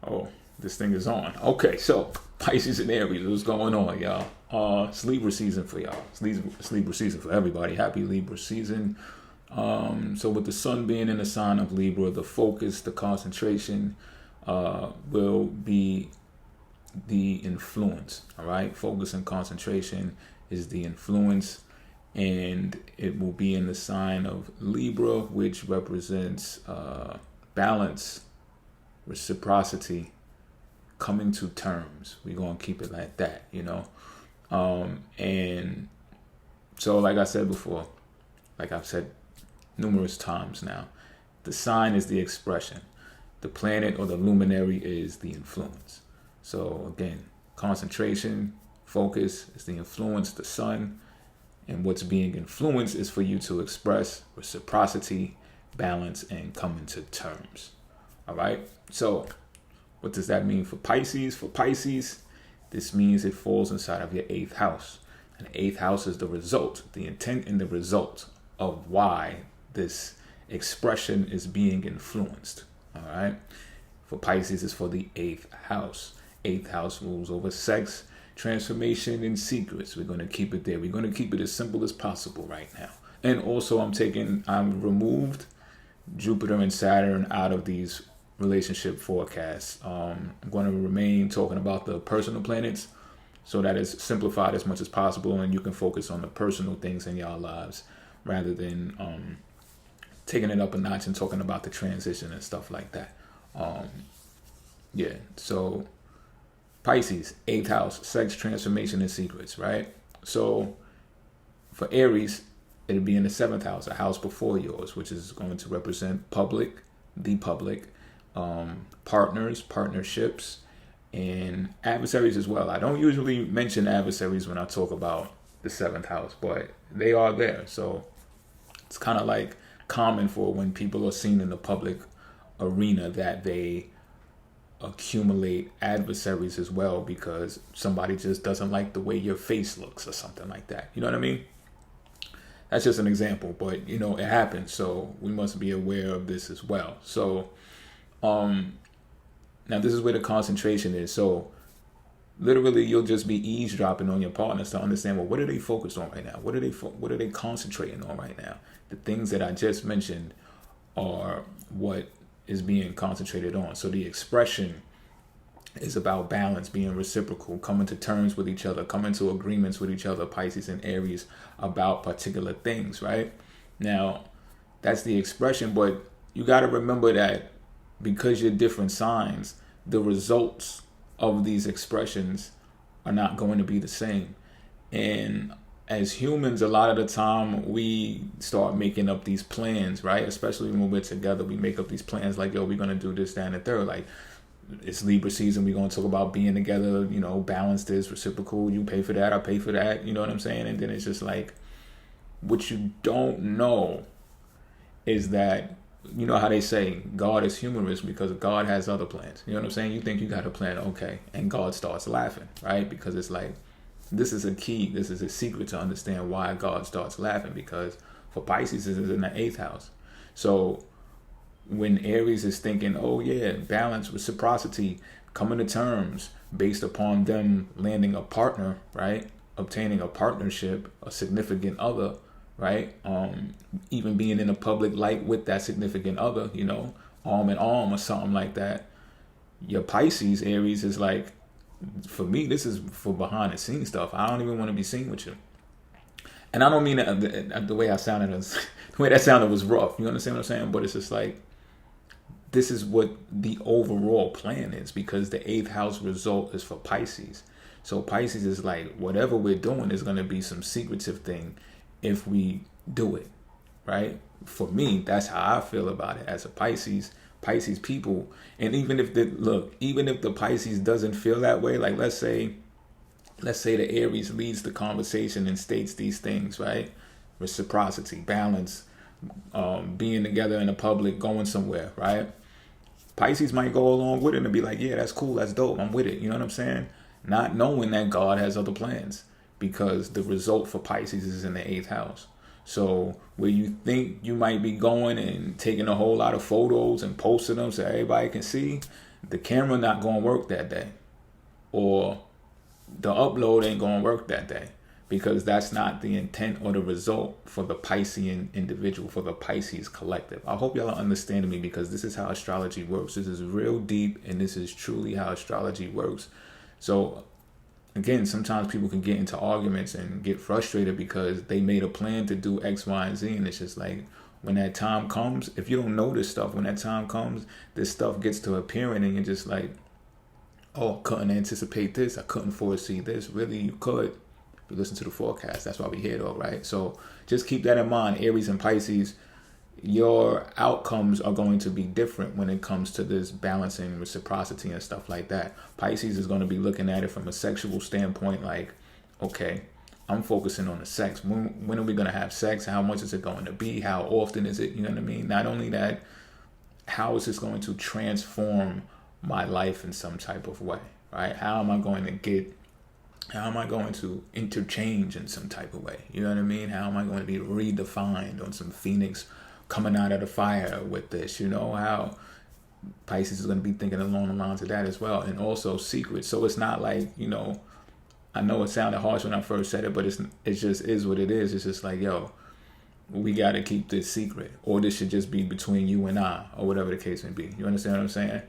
Oh, this thing is on. Okay, so Pisces and Aries, what's going on, y'all? It's Libra season for y'all. It's Libra season for everybody. Happy Libra season. So with the sun being in the sign of Libra, the focus, the concentration, will be the influence. All right, focus and concentration is the influence, and it will be in the sign of Libra, which represents balance, reciprocity, coming to terms. We're gonna keep it like that, and so like I said before, like I've said numerous times now, the sign is the expression, the planet or the luminary is the influence. So again, concentration, focus is the influence, the sun, and what's being influenced is for you to express reciprocity, balance, and come into terms. All right, so what does that mean for Pisces? For Pisces, this means it falls inside of your 8th house. And the 8th house is the result, the intent and the result of why this expression is being influenced. All right. For Pisces, it's for the 8th house. 8th house rules over sex, transformation, and secrets. We're going to keep it there. We're going to keep it as simple as possible right now. And also I'm removed Jupiter and Saturn out of these relationship forecasts. I'm going to remain talking about the personal planets so that it's simplified as much as possible and you can focus on the personal things in your lives rather than taking it up a notch and talking about the transition and stuff like that. So Pisces, 8th house, sex, transformation, and secrets, right? So for Aries, it'll be in the 7th house, a house before yours, which is going to represent the public, partners, partnerships, and adversaries as well. I don't usually mention adversaries when I talk about the 7th house, but they are there. So it's kind of like common for when people are seen in the public arena that they accumulate adversaries as well because somebody just doesn't like the way your face looks or something like that. You know what I mean? That's just an example, but it happens. So we must be aware of this as well. So now this is where the concentration is. So literally you'll just be eavesdropping on your partners to understand, well, what are they focused on right now? What are they concentrating on right now? The things that I just mentioned are what is being concentrated on. So the expression is about balance, being reciprocal, coming to terms with each other, coming to agreements with each other, Pisces and Aries, about particular things, right? Now, that's the expression, but you got to remember that because you're different signs, the results of these expressions are not going to be the same. And as humans, a lot of the time we start making up these plans, right? Especially when we're together, we make up these plans like, yo, we're going to do this, that, and the third. Like, it's Libra season. We're going to talk about being together, balance this, reciprocal. You pay for that, I pay for that. You know what I'm saying? And then it's just like, what you don't know is that, you know how they say God is humorous because God has other plans. You know what I'm saying? You think you got a plan, okay. And God starts laughing, right? Because it's like, this is a key. This is a secret to understand why God starts laughing, because for Pisces, it is in the 8th house. So when Aries is thinking, oh yeah, balance, reciprocity, coming to terms based upon them landing a partner, right? Obtaining a partnership, a significant other, right? Even being in a public light with that significant other, arm in arm or something like that. Your Pisces, Aries, is like, for me, this is for behind the scenes stuff. I don't even want to be seen with you. And I don't mean that the way I sounded, the way that sounded was rough. You understand what I'm saying? But it's just like, this is what the overall plan is, because the 8th house result is for Pisces. So Pisces is like, whatever we're doing is going to be some secretive thing if we do it, right? For me, that's how I feel about it as a Pisces people. And even if the Pisces doesn't feel that way, like let's say the Aries leads the conversation and states these things, right? Reciprocity, balance, being together in the public, going somewhere, right? Pisces might go along with it and be like, yeah, that's cool, that's dope, I'm with it. You know what I'm saying? Not knowing that God has other plans, because the result for Pisces is in the 8th house. So where you think you might be going and taking a whole lot of photos and posting them so everybody can see, the camera not going to work that day, or the upload ain't going to work that day, because that's not the intent or the result for the Piscean individual, for the Pisces collective. I hope y'all are understanding me, because this is how astrology works. This is real deep, and this is truly how astrology works. So again, sometimes people can get into arguments and get frustrated because they made a plan to do X, Y, and Z, and it's just like, when that time comes, if you don't know this stuff, when that time comes, this stuff gets to appearing, and you're just like, oh, I couldn't anticipate this, I couldn't foresee this. Really, you could. If you listen to the forecast, that's why we're here though, right? So just keep that in mind, Aries and Pisces. Your outcomes are going to be different when it comes to this balancing, reciprocity, and stuff like that. Pisces is going to be looking at it from a sexual standpoint, like, okay, I'm focusing on the sex. When are we going to have sex? How much is it going to be? How often is it? You know what I mean? Not only that, how is this going to transform my life in some type of way, right? How am I going to interchange in some type of way? You know what I mean? How am I going to be redefined on some phoenix coming out of the fire with this? You know, how Pisces is going to be thinking along the lines of that as well. And also secrets. So it's not like, you know, I know it sounded harsh when I first said it, but it just is what it is. It's just like, yo, we got to keep this secret, or this should just be between you and I, or whatever the case may be. You understand what I'm saying?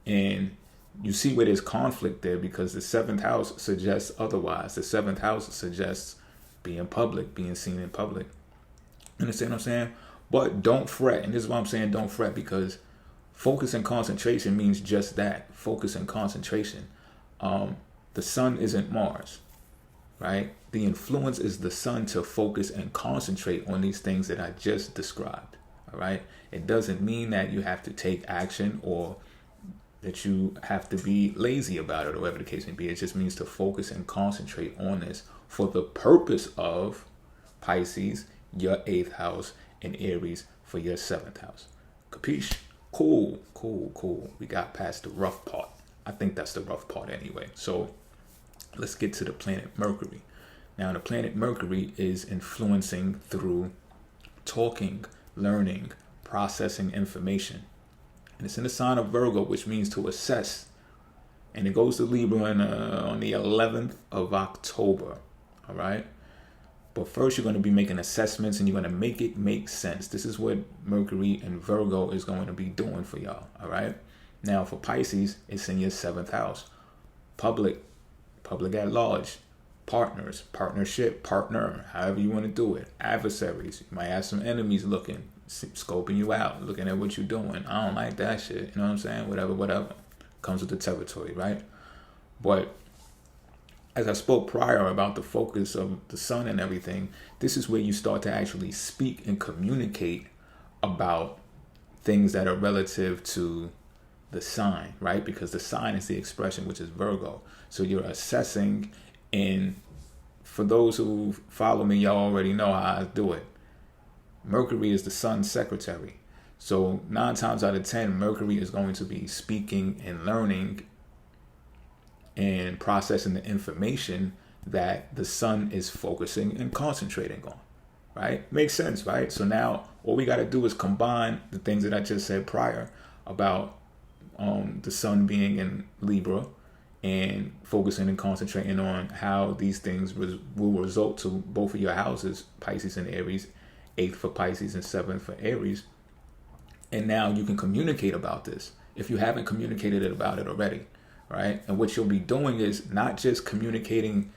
And you see where there's conflict there, because the 7th house suggests otherwise. The 7th house suggests being public, being seen in public. You understand what I'm saying? But don't fret. And this is why I'm saying don't fret, because focus and concentration means just that. Focus and concentration. The sun isn't Mars, right? The influence is the sun to focus and concentrate on these things that I just described, all right? It doesn't mean that you have to take action, or that you have to be lazy about it, or whatever the case may be. It just means to focus and concentrate on this for the purpose of Pisces, your 8th house, and Aries for your 7th house. Capiche? Cool. We got past the rough part. I think that's the rough part anyway. So let's get to the planet Mercury. Now, the planet Mercury is influencing through talking, learning, processing information. And it's in the sign of Virgo, which means to assess. And it goes to Libra on the 11th of October. All right? But first, you're going to be making assessments, and you're going to make it make sense. This is what Mercury and Virgo is going to be doing for y'all. All right? Now, for Pisces, it's in your 7th house. Public at large. Partners, partnership, partner, however you want to do it. Adversaries. You might have some enemies looking, scoping you out, looking at what you're doing. I don't like that shit. You know what I'm saying? Whatever. Comes with the territory, right? But as I spoke prior about the focus of the sun and everything, this is where you start to actually speak and communicate about things that are relative to the sign, right? Because the sign is the expression, which is Virgo. So you're assessing, and for those who follow me, y'all already know how I do it. Mercury is the sun's secretary. So 9 times out of 10, Mercury is going to be speaking and learning and processing the information that the sun is focusing and concentrating on, right? Makes sense, right? So now all we got to do is combine the things that I just said prior about the sun being in Libra, and focusing and concentrating on how these things will result to both of your houses, Pisces and Aries, 8th for Pisces and 7th for Aries. And now you can communicate about this if you haven't communicated about it already, right? And what you'll be doing is not just communicating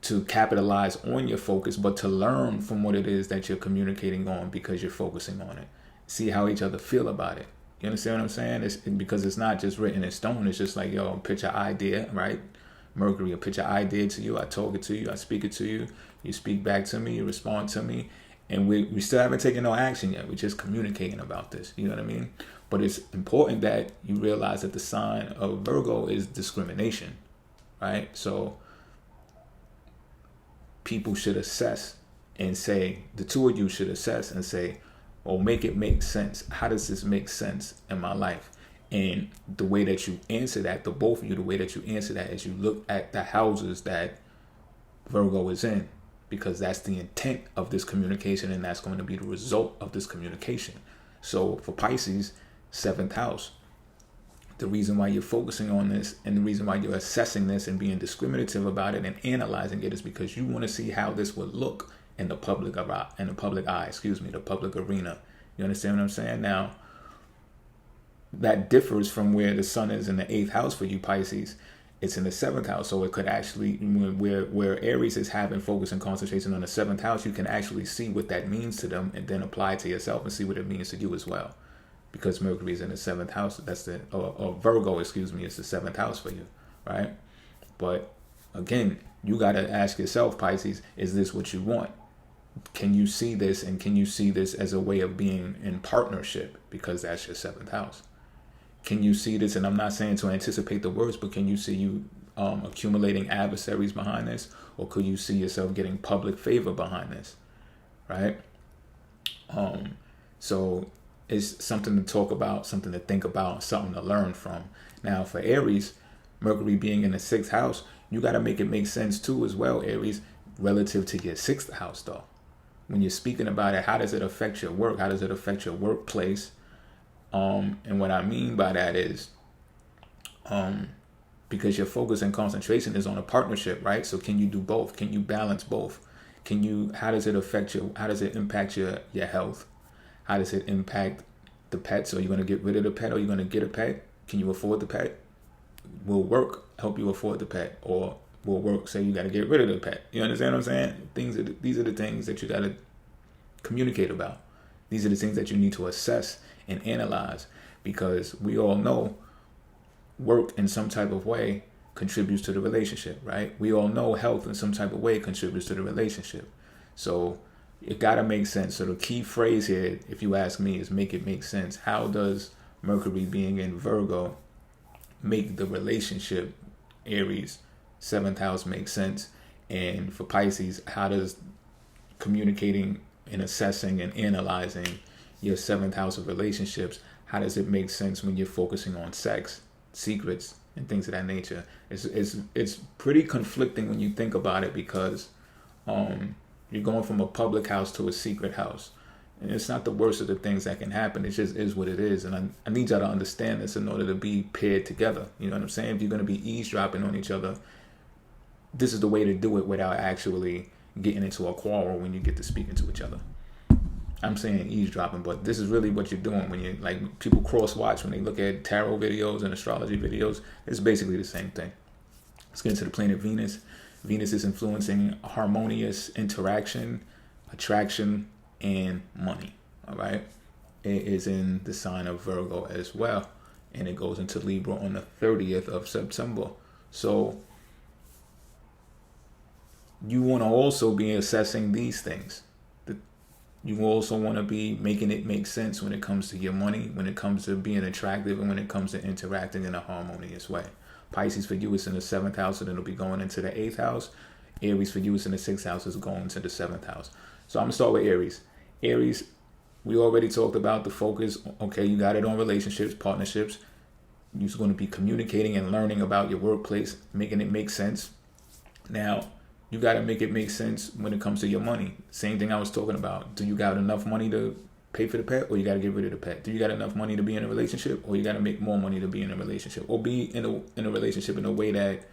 to capitalize on your focus, but to learn from what it is that you're communicating on, because you're focusing on it. See how each other feel about it. You understand what I'm saying? It's because it's not just written in stone. It's just like, yo, pitch an idea, right? Mercury will pitch an idea to you. I talk it to you. I speak it to you. You speak back to me. You respond to me. And we still haven't taken no action yet. We're just communicating about this. You know what I mean? But it's important that you realize that the sign of Virgo is discrimination, right? So people should assess and say, the two of you should assess and say, or make it make sense. How does this make sense in my life? And the way that you answer that, the both of you, the way that you answer that is you look at the houses that Virgo is in, because that's the intent of this communication, and that's going to be the result of this communication. So for Pisces, 7th house. the reason why you're focusing on this and the reason why you're assessing this and being discriminative about it and analyzing it is because you want to see how this would look in the public eye, the public arena. You understand what I'm saying? Now, that differs from where the sun is in the 8th house for you Pisces. It's in the 7th house, so it could actually, where Aries is having focus and concentration on the 7th house, you can actually see what that means to them and then apply it to yourself and see what it means to you as well. Because Mercury is in the 7th house, that's or Virgo, is the 7th house for you, right? But again, you got to ask yourself, Pisces, is this what you want? Can you see this, and can you see this as a way of being in partnership? Because that's your 7th house. Can you see this, and I'm not saying to anticipate the worst, but can you see you accumulating adversaries behind this? Or could you see yourself getting public favor behind this, right? So it's something to talk about, something to think about, something to learn from. Now, for Aries, Mercury being in the 6th house, you got to make it make sense too as well, Aries, relative to your 6th house though. When you're speaking about it, how does it affect your work? How does it affect your workplace? And what I mean by that is, because your focus and concentration is on a partnership, right? So can you do both? Can you balance both? How does it impact your health? How does it impact the pets? Are you going to get rid of the pet? Or are you going to get a pet? Can you afford the pet? Will work help you afford the pet? Or will work say you got to get rid of the pet? You understand what I'm saying? These are the things that you got to communicate about. These are the things that you need to assess and analyze, because we all know work in some type of way contributes to the relationship, right? We all know health in some type of way contributes to the relationship. So it got to make sense. So the key phrase here, if you ask me, is make it make sense. How does Mercury being in Virgo make the relationship, Aries, 7th house, make sense? And for Pisces, how does communicating and assessing and analyzing your 7th house of relationships, how does it make sense when you're focusing on sex, secrets, and things of that nature? It's pretty conflicting when you think about it, because you're going from a public house to a secret house. And it's not the worst of the things that can happen. It just is what it is. And I need y'all to understand this in order to be paired together. You know what I'm saying? If you're going to be eavesdropping on each other, this is the way to do it without actually getting into a quarrel when you get to speaking to each other. I'm saying eavesdropping, but this is really what you're doing when you, like, people cross-watch when they look at tarot videos and astrology videos. It's basically the same thing. Let's get into the planet Venus. Venus is influencing harmonious interaction, attraction, and money. All right. It is in the sign of Virgo as well, and it goes into Libra on the 30th of September. So you want to also be assessing these things. You also want to be making it make sense when it comes to your money, when it comes to being attractive, and when it comes to interacting in a harmonious way. Pisces for you is in the 7th house, and it'll be going into the 8th house. Aries for you is in the 6th house, is going to the 7th house. So I'm going to start with Aries. Aries, we already talked about the focus. Okay, you got it on relationships, partnerships. You're going to be communicating and learning about your workplace, making it make sense. Now, you got to make it make sense when it comes to your money. Same thing I was talking about. Do you got enough money to pay for the pet, or you got to get rid of the pet? Do you got enough money to be in a relationship, or you got to make more money to be in a relationship, or be in a relationship in a way that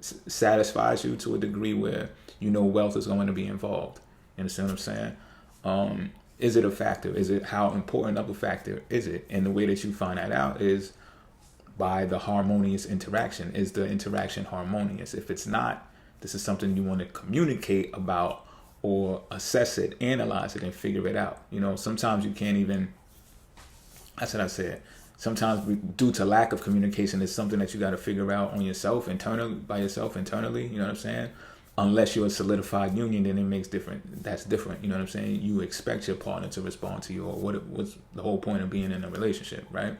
satisfies you to a degree where you know wealth is going to be involved? You understand what I'm saying? Is it a factor? Is it, how important of a factor is it? And the way that you find that out is by the harmonious interaction. Is the interaction harmonious? If it's not, this is something you want to communicate about, or assess it, analyze it, and figure it out. You know, sometimes you can't even, that's what I said. Sometimes due to lack of communication, it's something that you got to figure out on yourself, by yourself internally. You know what I'm saying? Unless you're a solidified union, then it makes different. That's different. You know what I'm saying? You expect your partner to respond to you, or what's the whole point of being in a relationship, right?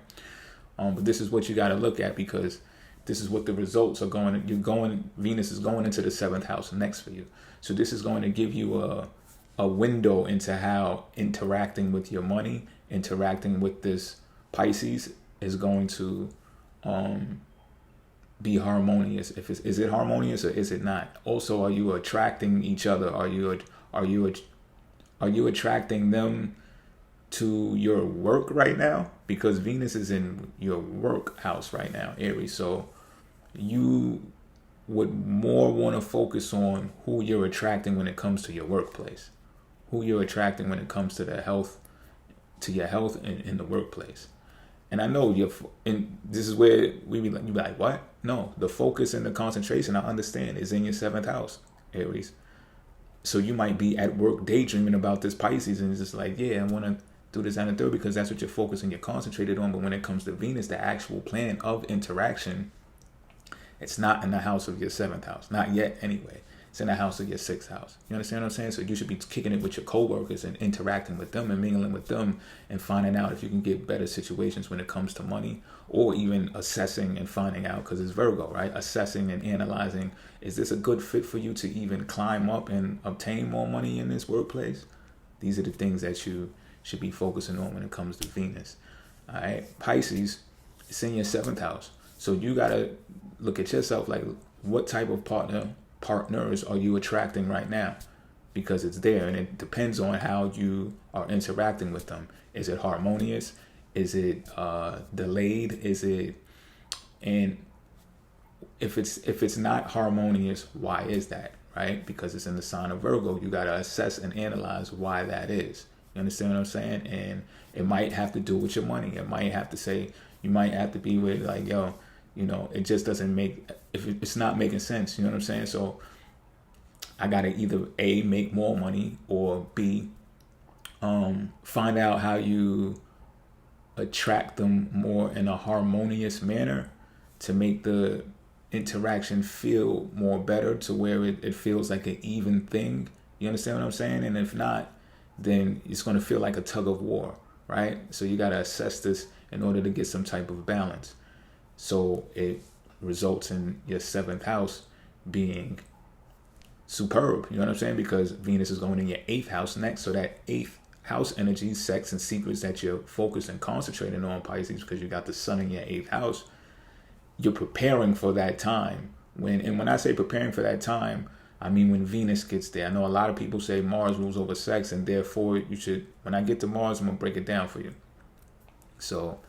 But this is what you got to look at, because this is what the results are going. Venus is going into the 7th house next for you. So this is going to give you a window into how interacting with your money, interacting with this Pisces is going to be harmonious. Is it harmonious, or is it not? Also, are you attracting each other? Are you attracting them to your work right now, because Venus is in your work house right now, Aries. So you would more want to focus on who you're attracting when it comes to your workplace, who you're attracting when it comes to your health in the workplace. And I know and this is where you be like, what? No, the focus and the concentration, I understand, is in your seventh house, Aries. So you might be at work daydreaming about this Pisces, and it's just like, yeah, I want to do this and the third, because that's what you're focusing, you're concentrated on. But when it comes to Venus, the actual plan of interaction, it's not in the house of your seventh house, not yet anyway. It's in the house of your sixth house. You understand what I'm saying? So you should be kicking it with your coworkers and interacting with them and mingling with them and finding out if you can get better situations when it comes to money, or even assessing and finding out, because it's Virgo, right? Assessing and analyzing, is this a good fit for you to even climb up and obtain more money in this workplace? These are the things that you should be focusing on when it comes to Venus. All right, Pisces, it's in your seventh house. So you got to look at yourself like, what type of partners are you attracting right now? Because it's there, and it depends on how you are interacting with them. Is it harmonious? Is it delayed? Is it, and if it's not harmonious, why is that? Right? Because it's in the sign of Virgo. You got to assess and analyze why that is. You understand what I'm saying? And it might have to do with your money. It might have to say, you might have to be with like, yo, it just doesn't if it's not making sense, you know what I'm saying? So I got to either A, make more money, or B, find out how you attract them more in a harmonious manner to make the interaction feel more better, to where it feels like an even thing. You understand what I'm saying? And if not, then it's going to feel like a tug of war, right? So you got to assess this in order to get some type of balance. So it results in your seventh house being superb. You know what I'm saying? Because Venus is going in your eighth house next. So that eighth house energy, sex and secrets that you're focused and concentrating on, Pisces, because you got the sun in your eighth house, you're preparing for that time. When I say preparing for that time, I mean when Venus gets there. I know a lot of people say Mars rules over sex, and therefore you should, when I get to Mars, I'm going to break it down for you. So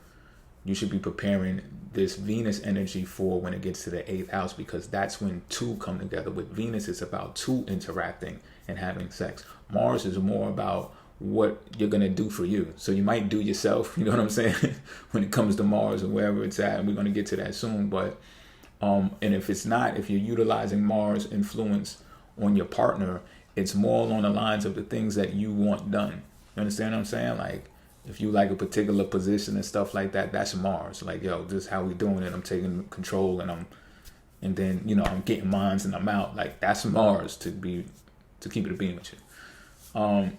you should be preparing this Venus energy for when it gets to the eighth house, because that's when two come together. With Venus, it's about two interacting and having sex. Mars is more about what you're going to do for you. So you might do yourself, you know what I'm saying, when it comes to Mars or wherever it's at. And we're going to get to that soon. But and if you're utilizing Mars influence on your partner, it's more along the lines of the things that you want done. You understand what I'm saying? Like, if you like a particular position and stuff like that, that's Mars. Like, yo, this is how we doing it. I'm taking control, and then I'm getting mines and I'm out. Like, that's Mars, to keep it a beam with you.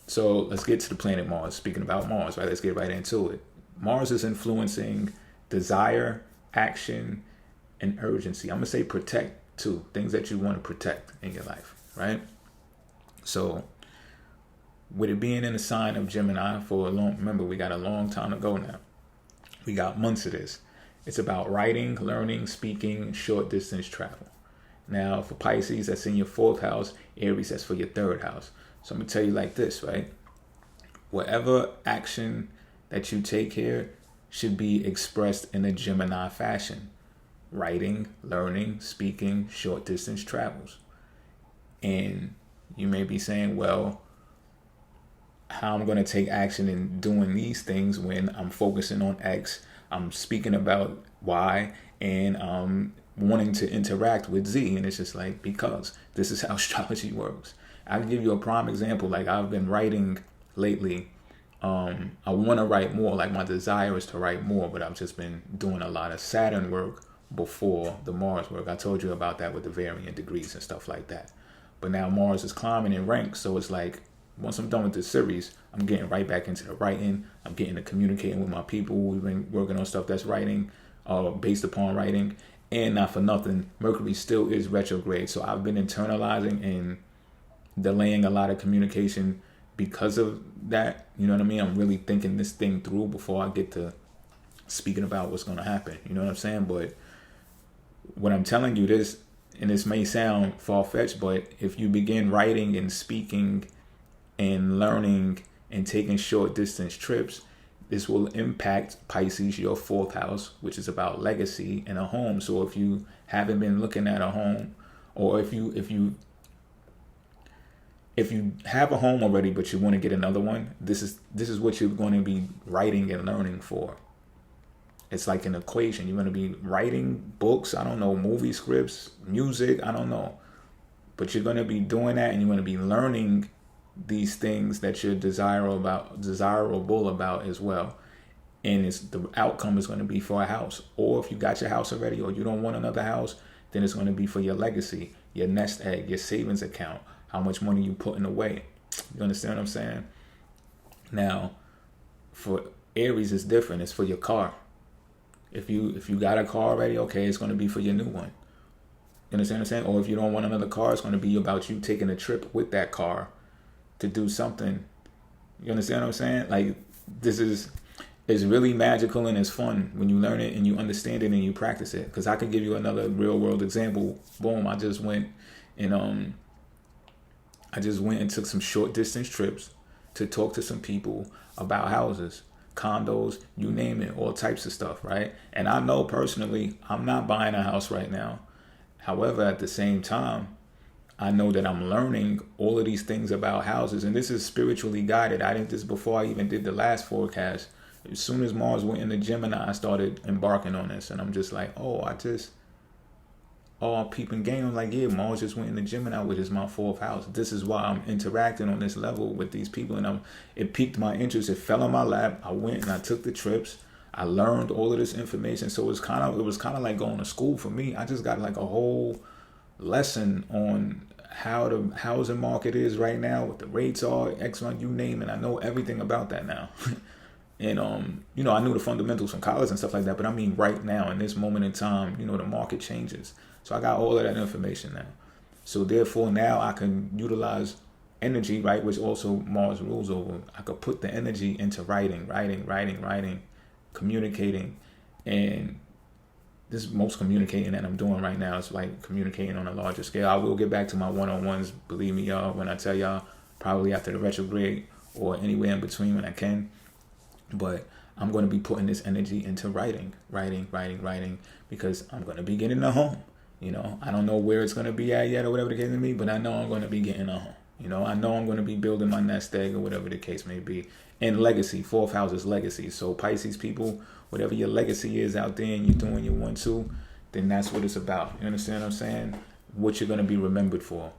So let's get to the planet Mars. Speaking about Mars, right? Let's get right into it. Mars is influencing desire, action, and urgency. I'm gonna say protect too. Things that you want to protect in your life, right? So with it being in the sign of Gemini remember, we got a long time to go now. We got months of this. It's about writing, learning, speaking, short distance travel. Now for Pisces, that's in your fourth house. Aries, that's for your third house. So I'm going to tell you like this, right? Whatever action that you take here should be expressed in a Gemini fashion. Writing, learning, speaking, short distance travels. And you may be saying, well, how I'm going to take action in doing these things when I'm focusing on X, I'm speaking about Y, and I'm wanting to interact with Z. And it's just like, because this is how astrology works. I'll give you a prime example. Like, I've been writing lately. I want to write more. Like, my desire is to write more, but I've just been doing a lot of Saturn work before the Mars work. I told you about that with the varying degrees and stuff like that. But now Mars is climbing in ranks, so it's like, once I'm done with this series, I'm getting right back into the writing. I'm getting to communicating with my people. We've been working on stuff that's writing, based upon writing. And not for nothing, Mercury still is retrograde. So I've been internalizing and delaying a lot of communication because of that. You know what I mean? I'm really thinking this thing through before I get to speaking about what's going to happen. You know what I'm saying? But what I'm telling you, this, and this may sound far-fetched, but if you begin writing and speaking and learning and taking short distance trips, this will impact Pisces, your fourth house, which is about legacy and a home. So if you haven't been looking at a home, or if you have a home already but you want to get another one, this is what you're going to be writing and learning for. It's like an equation. You're going to be writing books, I don't know, movie scripts, music, I don't know. But you're going to be doing that, and you're going to be learning these things that you're desirable about as well. And the outcome is going to be for a house. Or if you got your house already, or you don't want another house, then it's going to be for your legacy, your nest egg, your savings account, how much money you putting away. You understand what I'm saying? Now, for Aries, it's different. It's for your car. If you got a car already, okay, it's going to be for your new one. You understand what I'm saying? Or if you don't want another car, it's going to be about you taking a trip with that car to do something. You understand what I'm saying? Like, it's really magical and it's fun when you learn it and you understand it and you practice it. Because I can give you another real world example. Boom, I just went and took some short distance trips to talk to some people about houses, condos, you name it, all types of stuff, right? And I know personally, I'm not buying a house right now. However, at the same time, I know that I'm learning all of these things about houses, and this is spiritually guided. I did this before I even did the last forecast. As soon as Mars went into Gemini, I started embarking on this, and I'm just like, I'm peeping game. I'm like, yeah, Mars just went into Gemini, which is my fourth house. This is why I'm interacting on this level with these people, and it piqued my interest. It fell on my lap. I went and I took the trips. I learned all of this information, so it was kind of like going to school for me. I just got like a whole lesson on how the housing market is right now, what the rates are, X, Y, you name it. I know everything about that now. And I knew the fundamentals from college and stuff like that, but I mean right now in this moment in time, the market changes. So I got all of that information now. So therefore now I can utilize energy, right, which also Mars rules over. I could put the energy into writing, communicating, and this is most communicating that I'm doing right now. It's like communicating on a larger scale. I will get back to my one-on-ones, believe me, y'all, when I tell y'all, probably after the retrograde or anywhere in between when I can. But I'm going to be putting this energy into writing, because I'm going to be getting a home. I don't know where it's going to be at yet or whatever the case may be, but I know I'm going to be getting a home. I know I'm going to be building my nest egg or whatever the case may be. And legacy, fourth house is legacy. So Pisces people, whatever your legacy is out there and you're doing your 1-2, then that's what it's about. You understand what I'm saying? What you're going to be remembered for.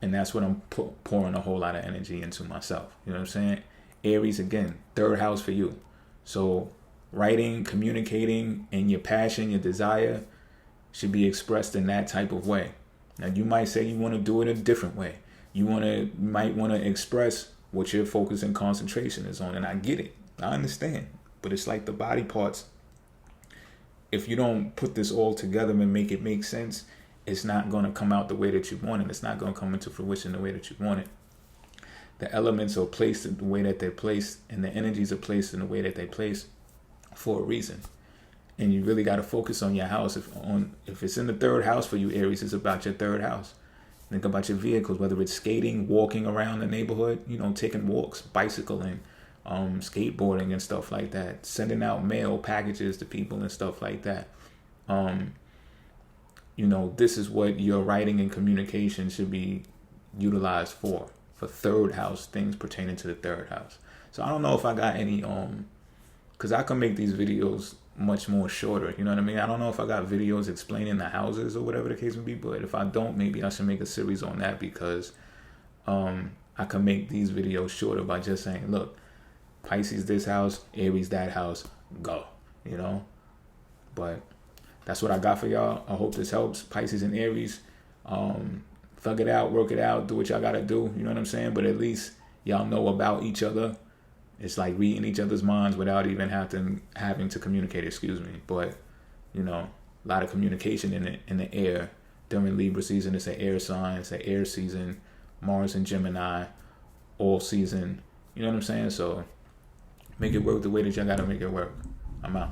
And that's what I'm pouring a whole lot of energy into myself. You know what I'm saying? Aries, again, third house for you. So writing, communicating, and your passion, your desire should be expressed in that type of way. Now, you might say you want to do it a different way. You might want to express what your focus and concentration is on. And I get it. I understand. But it's like the body parts. If you don't put this all together and make it make sense, it's not going to come out the way that you want it. It's not going to come into fruition the way that you want it. The elements are placed in the way that they're placed, and the energies are placed in the way that they're placed for a reason. And you really got to focus on your house. If it's in the third house for you, Aries, it's about your third house. Think about your vehicles, whether it's skating, walking around the neighborhood, taking walks, bicycling, skateboarding and stuff like that, sending out mail packages to people and stuff like that. This is what your writing and communication should be utilized for third house, things pertaining to the third house. So I don't know if I got any, because I can make these videos much more shorter, you know what I mean? I don't know if I got videos explaining the houses or whatever the case may be, but if I don't, maybe I should make a series on that, because I can make these videos shorter by just saying, look, Pisces this house, Aries that house, go, but that's what I got for y'all. I hope this helps. Pisces and Aries, thug it out, work it out, do what y'all gotta do, you know what I'm saying? But at least y'all know about each other. It's like reading each other's minds without even having to communicate, But, a lot of communication in the air. During Libra season, it's an air sign, it's an air season. Mars and Gemini, all season. You know what I'm saying? So make it work the way that y'all gotta make it work. I'm out.